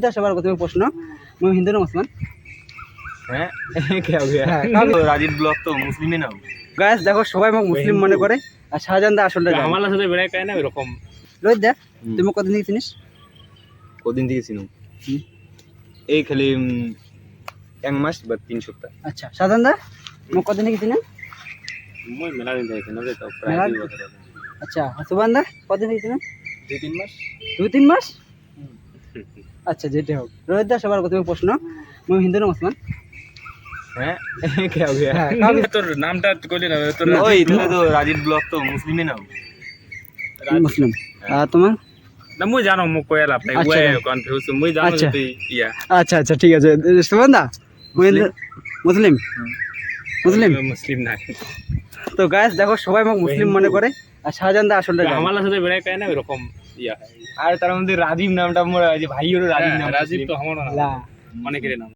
रोहित सवार प्रथम प्रश्न मैं हिंदू ना मुसलमान হ্যাঁ क्या हो गया রাজীব ব্লগ তো মুসলিমই নাম गाइस देखो সবাই আমাকে মুসলিম মনে করে আর শাহজাহান দা আসলটা জানে আমার সাথে বেড়ায় কায় না এরকম রোহিত দা তুমি কতদিন থেকে চিনিস কদিন থেকে চিনো এই খালি এক মাস বা 3 সপ্তাহ আচ্ছা শাহজাহান দা তুমি কতদিন থেকে চিনেন মই মেলা দিন থেকে চিনো তো প্রায় মেলা 2 বছর আগে আচ্ছা সুবান দা কতদিন থেকে চিনেন 2-3 মাস 2-3 মাস আচ্ছা যেটা হোক রোহিত দা সবার প্রথম প্রশ্ন मैं हिंदू ना मुसलमान হ্যাঁ क्या हो गया তোর নামটা কইলি না তোর ওই তো রাজীব ব্লগ তো মুসলিমই নাম मुस्लिम তোমার না মই জানো মোক কইলা আপনি আচ্ছা। ওই কনফিউজ মই জানো আচ্ছা। তুই ইয়া আচ্ছা আচ্ছা ঠিক আছে সুবান দা মুসলিম মুসলিম মুসলিম না তো গাইস দেখো সবাই আমাকে মুসলিম মনে করে আর শাহজাহান দা আসলটা জানে আমার সাথে বেড়ায় কায় না এরকম ইয়া আর তার মধ্যে রাজীব নামটা মোর যে ভাই হলো রাজীব নাম রাজীব তো আমার না না অনেকের নাম